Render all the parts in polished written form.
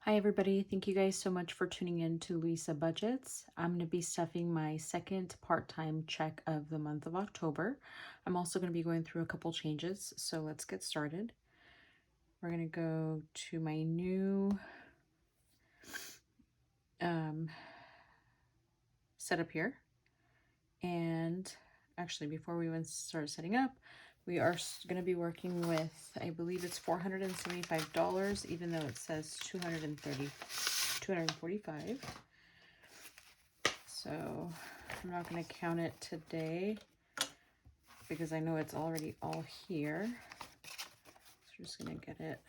Hi everybody, thank you guys so much for tuning in to Louisa Budgets. I'm going to be stuffing my second part-time check of the month of October. I'm also going to be going through a couple changes, so let's get started. We're going to go to my new setup here. And actually, before we even start setting up, we are going to be working with, I believe it's $475, even though it says $245. So I'm not going to count it today because I know it's already all here. So I'm just going to get it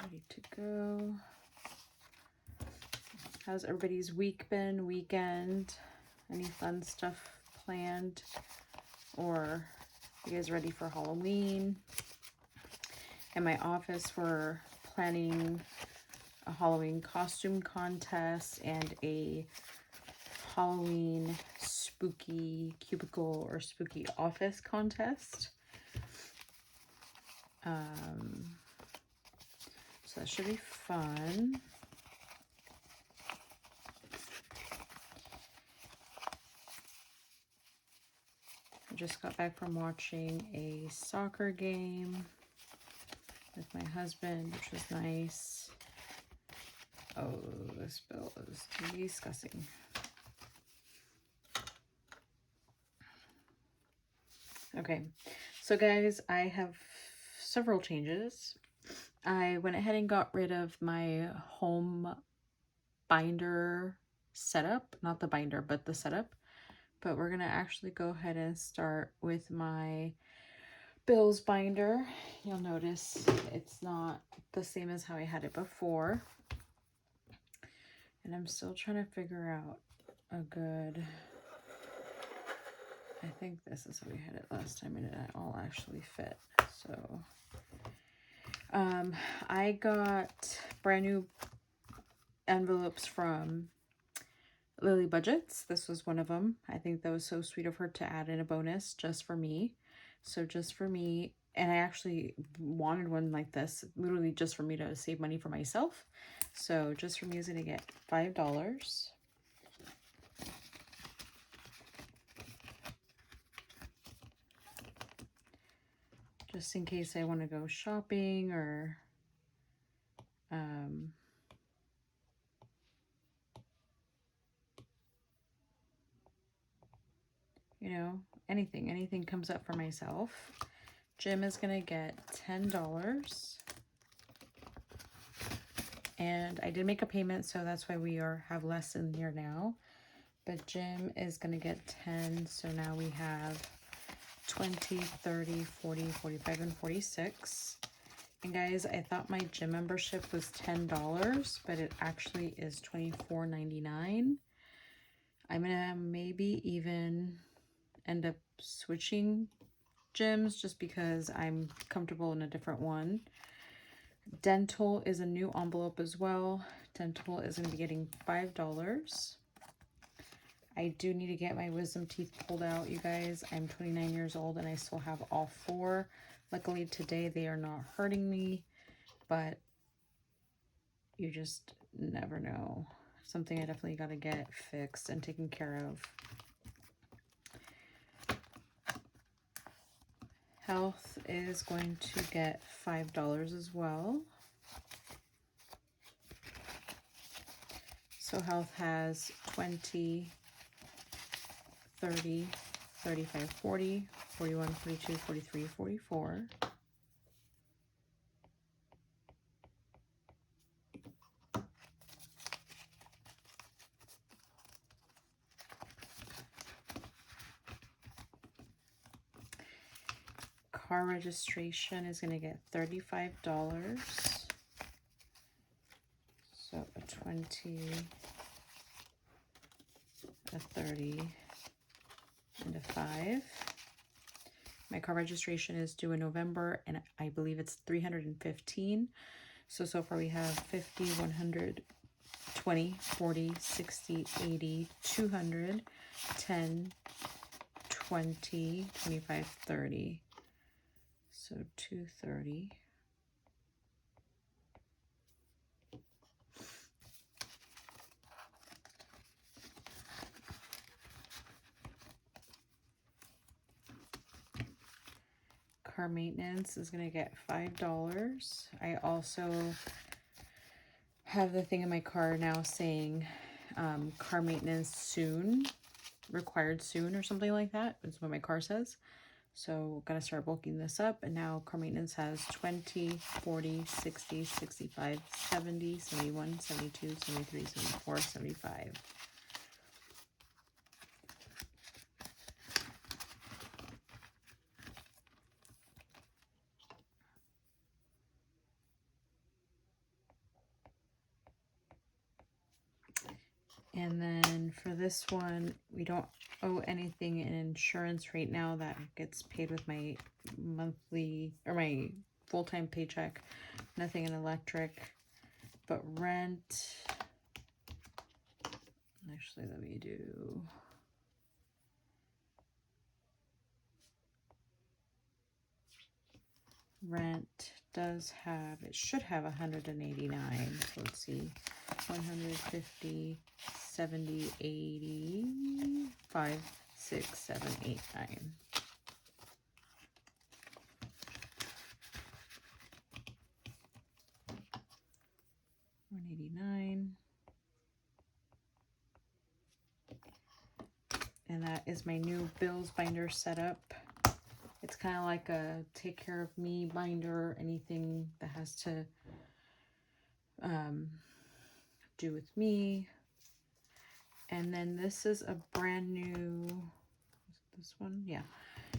ready to go. How's everybody's week been, weekend? Any fun stuff planned? Or you guys ready for Halloween? In my office, we're planning a Halloween costume contest and a Halloween spooky cubicle or spooky office contest. So that should be fun. I just got back from watching a soccer game with my husband, which was nice. Oh, this bill is disgusting. Okay, so guys, I have several changes. I went ahead and got rid of my home binder setup, not the binder, but the setup. But we're gonna actually go ahead and start with my bills binder. You'll notice it's not the same as how I had it before. And I'm still trying to figure out a good, I think this is how we had it last time and it all actually fit. So I got brand new envelopes from Lily Budgets. This was one of them. I think that was so sweet of her to add in a bonus just for me. So just for me, and I actually wanted one like this, literally just for me to save money for myself. So just for me is going to get $5. Just in case I want to go shopping or you know, anything comes up for myself. Jim is going to get $10. And I did make a payment, so that's why we have less in here now. But Jim is going to get 10, so now we have 20, 30, 40, 45, and 46. And guys, I thought my gym membership was $10, but it actually is $24.99. I'm gonna maybe even end up switching gyms just because I'm comfortable in a different one. Dental is a new envelope as well. Dental is going to be getting $5. I do need to get my wisdom teeth pulled out, you guys. I'm 29 years old and I still have all 4. Luckily today they are not hurting me, but you just never know. Something I definitely got to get fixed and taken care of. Health is going to get $5 as well. So health has 20, 30, 35, 40, 41, 42, 43, 44. Car registration is going to get $35. So a 20, a 30, and a 5. My car registration is due in November, and I believe it's $315. So far we have 50, 100, 20, 40, 60, 80, 200, 10, 20, 25, 30. So 230. car maintenance is going to get $5. I also have the thing in my car now saying car maintenance soon, required soon, or something like that is what my car says. So gotta start bulking this up. And now car maintenance has 20, 40, 60, 65, 70, 71, 72, 73, 74, 75. And then for this one, we don't owe anything in insurance right now. That gets paid with my monthly or my full-time paycheck. Nothing in electric, but rent. Actually, let me do. Rent does have, it should have 189. So let's see, 150, 70, 80, 5, 6, 7, 8, 9. $189. And that is my new bills binder setup. It's kind of like a take care of me binder, anything that has to do with me. And then this is a brand new, this one, yeah.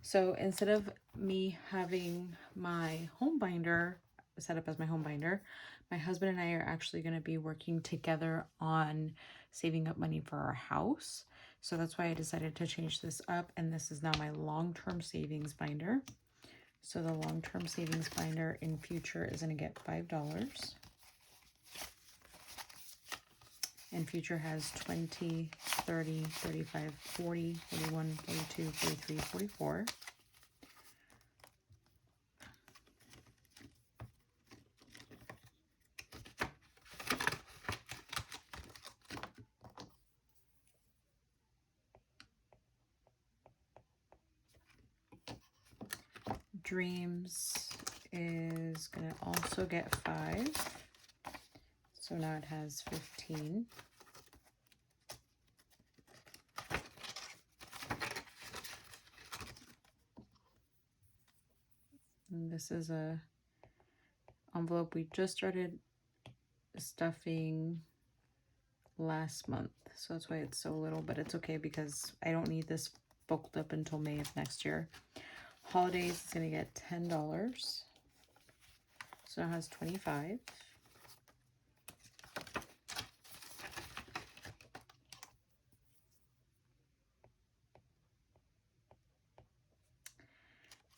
So instead of me having my home binder set up as my home binder, my husband and I are actually going to be working together on saving up money for our house. So that's why I decided to change this up. And this is now my long-term savings binder. So the long-term savings binder in future is going to get $5. And future has 20, 30, 35, 40, 41, 42, 43, 44. Dreams is going to also get 5. So now it has 15. And this is a envelope we just started stuffing last month. So that's why it's so little, but it's okay because I don't need this bulked up until May of next year. Holidays is going to get $10. So now it has 25.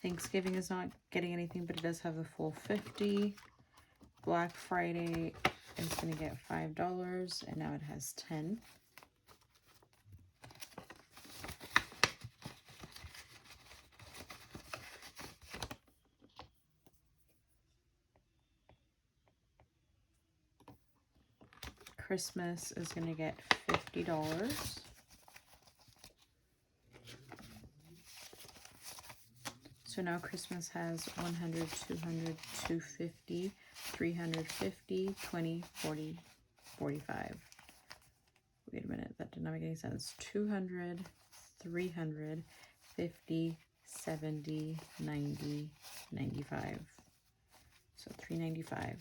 Thanksgiving is not getting anything, but it does have the full 50. Black Friday is going to get $5, and now it has 10. Christmas is going to get $50. So now Christmas has 100, 200, 250, 350, 20, 40, 45. Wait a minute, that did not make any sense. 200, 300, 50, 70, 90, 95. So $395.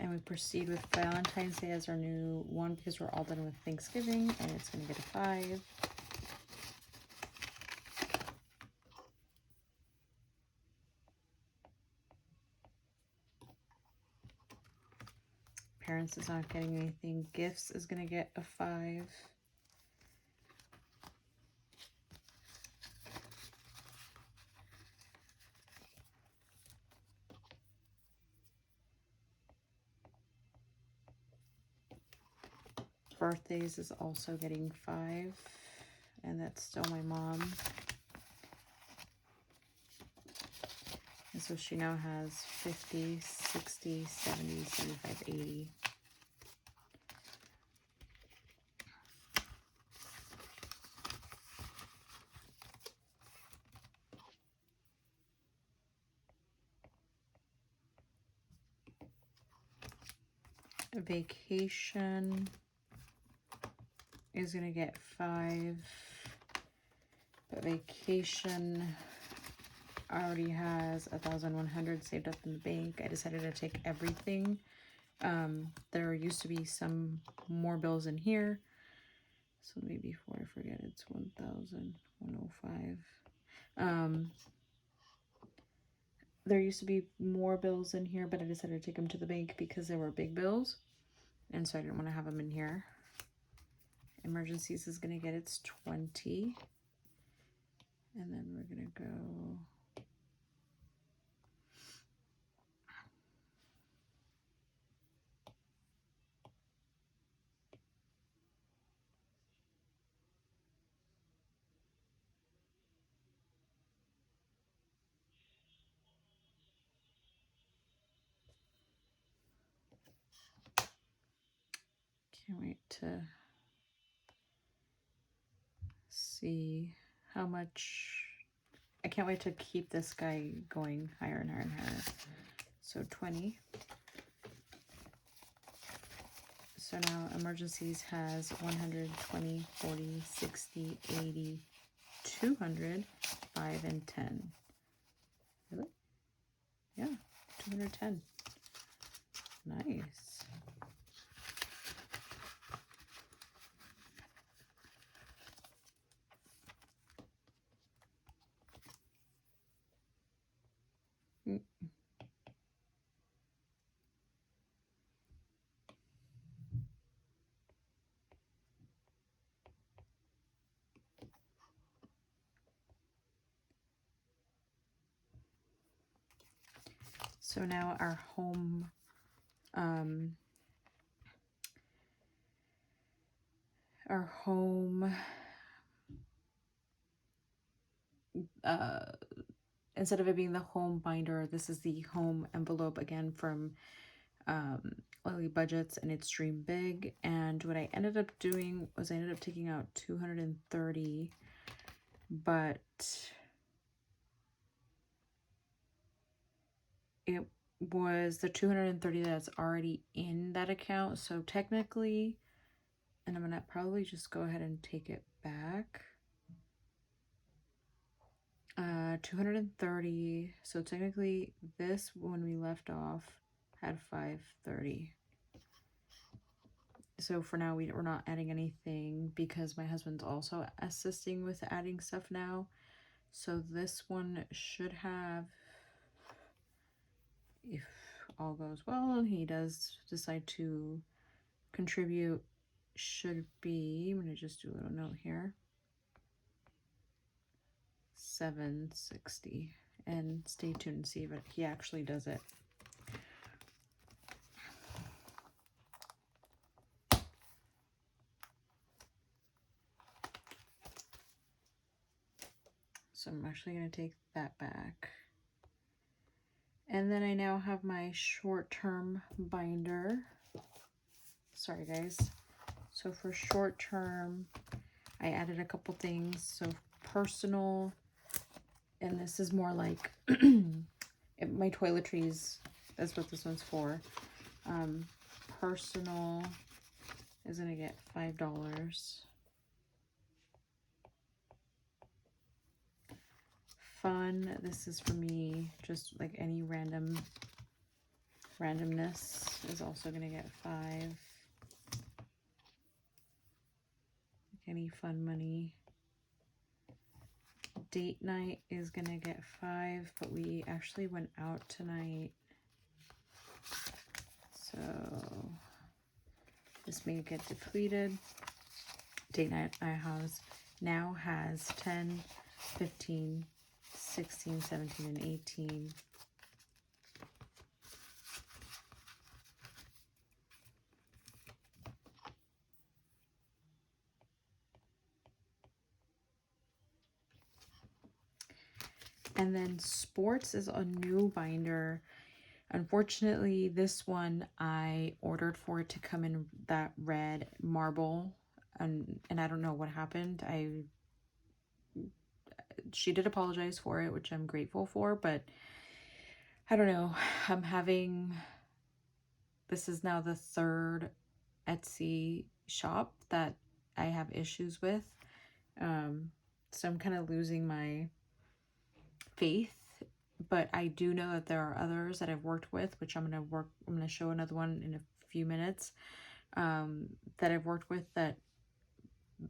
And we proceed with Valentine's Day as our new one because we're all done with Thanksgiving, and it's going to get a 5. Parents is not getting anything. Gifts is going to get a 5. Birthdays is also getting 5, and that's still my mom. So she now has 50, 60, 70, 75, 80. Vacation is going to get 5, but vacation already has 1,100 saved up in the bank. I decided to take everything. There used to be some more bills in here, so maybe before I forget, it's 1,105. There used to be more bills in here, but I decided to take them to the bank because they were big bills, and so I didn't want to have them in here. Emergencies is going to get its 20, and then we're going to go can't wait to see how much. I can't wait to keep this guy going higher and higher and higher. So 20. So now emergencies has 120, 40, 60, 80, 200, 5, and 10. Really? Yeah, 210. Nice. So now our home, instead of it being the home binder, this is the home envelope again from Lily Budgets, and it's Dream Big. And what I ended up doing was I ended up taking out 230, but it was the 230 that's already in that account. So technically, and I'm gonna probably just go ahead and take it back. 230. So technically this, when we left off, had 530. So for now, we're not adding anything because my husband's also assisting with adding stuff now. So this one should have, if all goes well, he does decide to contribute, should be, I'm going to just do a little note here, 760. And stay tuned and see if he actually does it. So I'm actually going to take that back. And then I now have my short-term binder. Sorry, guys. So for short-term, I added a couple things. So personal, and this is more like my toiletries. That's what this one's for. Personal is going to get $5. Fun, this is for me, just like any randomness is also going to get 5. Any fun money. Date night is going to get 5, but we actually went out tonight. So this may get depleted. Date night now has 10, 15, 16, 17, and 18. And then sports is a new binder. Unfortunately, this one I ordered for it to come in that red marble, and I don't know what happened. She did apologize for it, which I'm grateful for, but I don't know. I'm having, this is now the third Etsy shop that I have issues with. So I'm kind of losing my faith, but I do know that there are others that I've worked with, which I'm going to show another one in a few minutes, that I've worked with that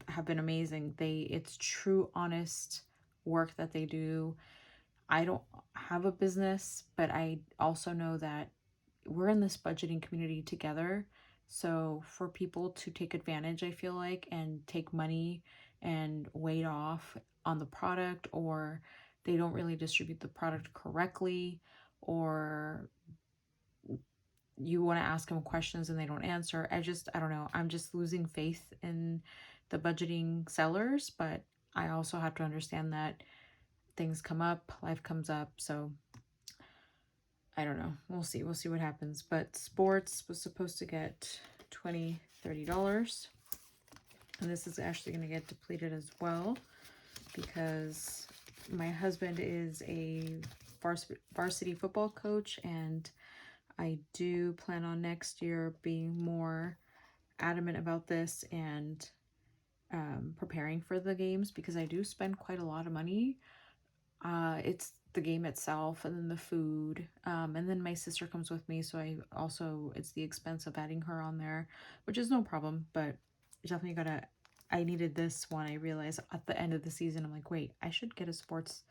have been amazing. It's true, honest work that they do. I don't have a business, but I also know that we're in this budgeting community together. So for people to take advantage, I feel like, and take money and weight off on the product, or they don't really distribute the product correctly, or you want to ask them questions and they don't answer. I don't know. I'm just losing faith in the budgeting sellers, but I also have to understand that things come up, life comes up. So I don't know. We'll see. We'll see what happens. But sports was supposed to get $20-$30. And this is actually going to get depleted as well because my husband is a varsity football coach, and I do plan on next year being more adamant about this and preparing for the games, because I do spend quite a lot of money. It's the game itself, and then the food, and then my sister comes with me, so it's the expense of adding her on there, which is no problem, but definitely I needed this one. I realized at the end of the season, I'm like, wait, I should get a sports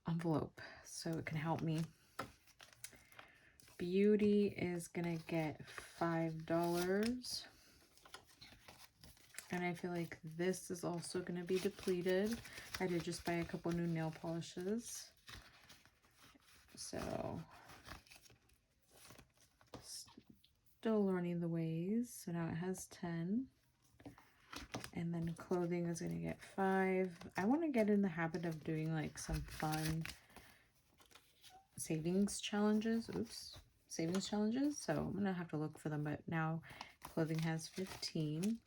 envelope so it can help me. Beauty is gonna get $5. And I feel like this is also going to be depleted. I did just buy a couple new nail polishes. So, still learning the ways. So now it has 10. And then clothing is going to get 5. I want to get in the habit of doing like some fun savings challenges. Savings challenges. So I'm going to have to look for them. But now clothing has 15.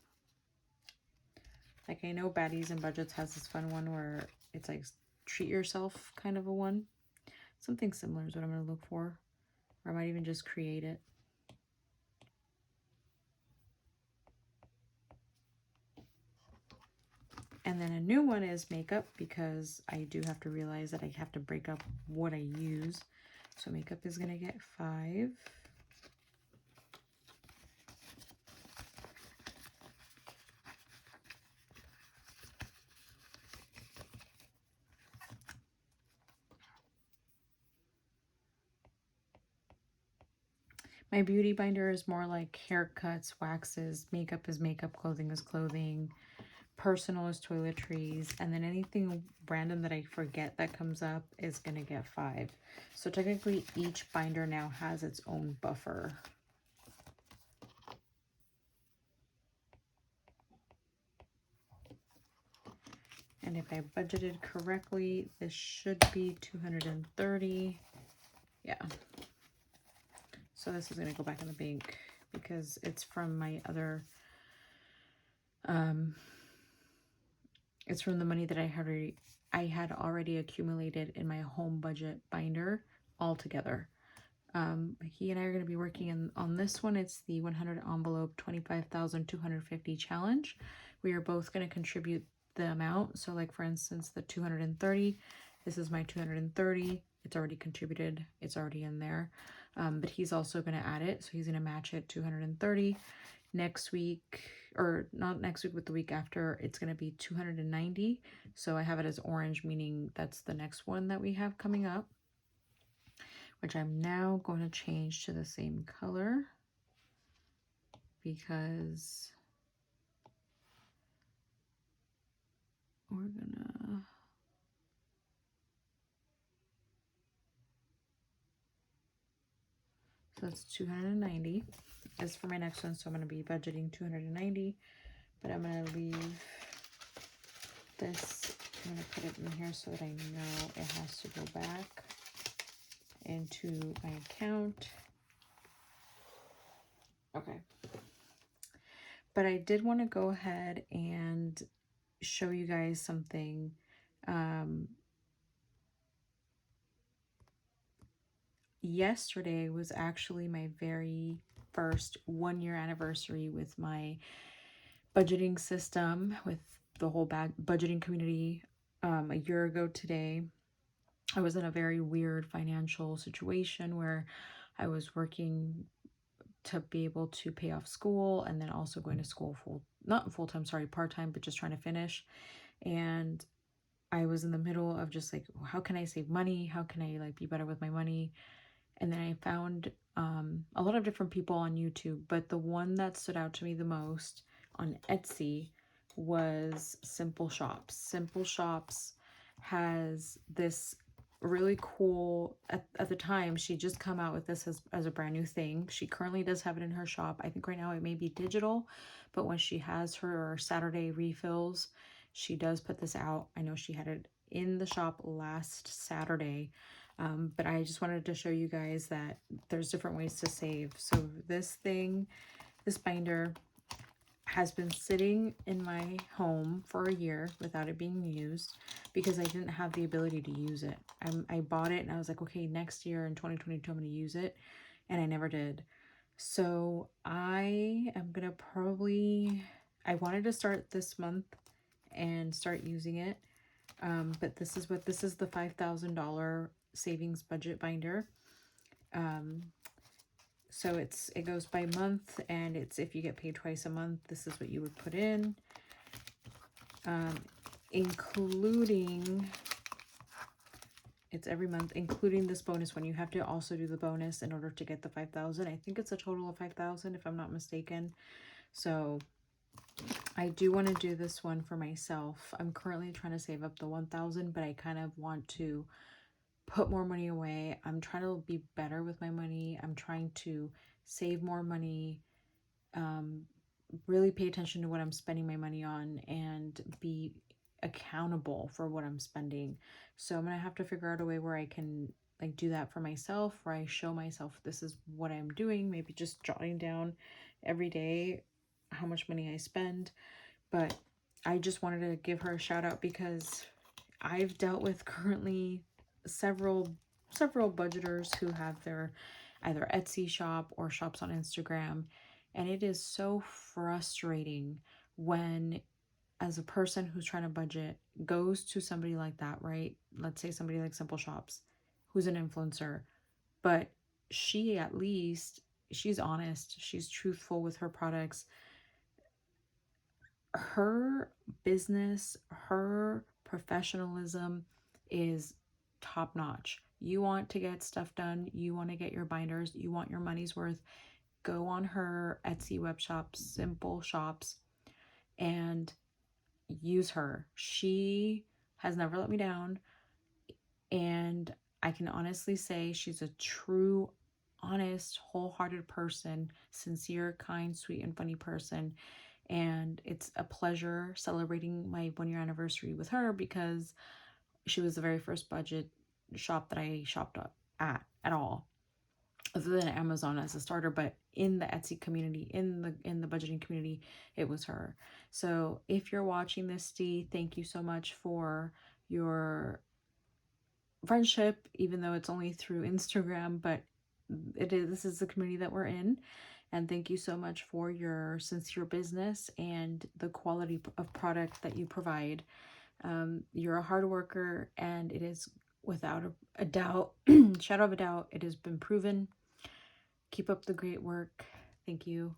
Like, I know Baddies and Budgets has this fun one where it's like treat yourself kind of a one. Something similar is what I'm going to look for. Or I might even just create it. And then a new one is makeup, because I do have to realize that I have to break up what I use. So makeup is going to get 5. My beauty binder is more like haircuts, waxes, makeup is makeup, clothing is clothing, personal is toiletries, and then anything random that I forget that comes up is going to get 5. So technically each binder now has its own buffer. And if I budgeted correctly, this should be 230. Yeah. So this is going to go back in the bank because it's from my other, it's from the money that I had already accumulated in my home budget binder all together. He and I are going to be working on this one. It's the 100 envelope 25,250 challenge. We are both going to contribute the amount. So like, for instance, the 230, this is my 230. It's already contributed. It's already in there. But he's also going to add it. So he's going to match it 230. Next week, or not next week, but the week after, it's going to be 290. So I have it as orange, meaning that's the next one that we have coming up, which I'm now going to change to the same color because we're gonna, so that's 290 is for my next one. So I'm going to be budgeting 290, but I'm going to leave This, I'm going to put it in here so that I know it has to go back into my account. Okay. But I did want to go ahead and show you guys something. Yesterday was actually my very first 1-year anniversary with my budgeting system, with the whole budgeting community. A year ago today, I was in a very weird financial situation where I was working to be able to pay off school, and then also going to school not full-time, sorry, part-time, but just trying to finish. And I was in the middle of just like, how can I save money? How can I like be better with my money? And then I found a lot of different people on YouTube, but the one that stood out to me the most on Etsy was Simple Shops. Simple Shops has this really cool, at the time, she just come out with this as a brand new thing. She currently does have it in her shop. I think right now it may be digital, but when she has her Saturday refills, she does put this out. I know she had it in the shop last Saturday. But I just wanted to show you guys that there's different ways to save. So this binder has been sitting in my home for a year without it being used because I didn't have the ability to use it. I bought it and I was like, okay, next year in 2022, I'm going to use it. And I never did. So I am going to I wanted to start this month and start using it. But this is the $5,000 savings budget binder. So it goes by month, and if you get paid twice a month, this is what you would put in, including, it's every month, including this bonus one. You have to also do the bonus in order to get the 5,000. I think it's a total of 5,000 if I'm not mistaken. So I do want to do this one for myself. I'm currently trying to save up the 1,000, but I kind of want to put more money away. I'm trying to be better with my money. I'm trying to save more money, really pay attention to what I'm spending my money on, and be accountable for what I'm spending. So I'm going to have to figure out a way where I can like do that for myself, where I show myself this is what I'm doing, maybe just jotting down every day how much money I spend. But I just wanted to give her a shout out because I've dealt with currently several budgeters who have their either Etsy shop or shops on Instagram, and it is so frustrating when, as a person who's trying to budget, goes to somebody like that, right? Let's say somebody like Simple Shops, who's an influencer, but at least she's honest, she's truthful with her products. Her business, her professionalism is top notch. You want to get stuff done, you want to get your binders, you want your money's worth, go on her Etsy web shop, Simple Shops, and use her. She has never let me down, and I can honestly say she's a true, honest, wholehearted person, sincere, kind, sweet, and funny person. And it's a pleasure celebrating my 1-year anniversary with her because she was the very first budget shop that I shopped at all, other than Amazon as a starter. But in the Etsy community, in the budgeting community, it was her. So if you're watching this, Dee, thank you so much for your friendship, even though it's only through Instagram, but this is the community that we're in. And thank you so much for your sincere business and the quality of product that you provide. You're a hard worker, and it is without a doubt, shadow of a doubt, it has been proven. Keep up the great work. Thank you.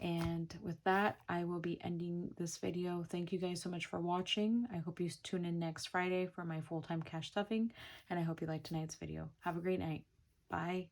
And with that, I will be ending this video. Thank you guys so much for watching. I hope you tune in next Friday for my full-time cash stuffing, and I hope you liked tonight's video. Have a great night. Bye.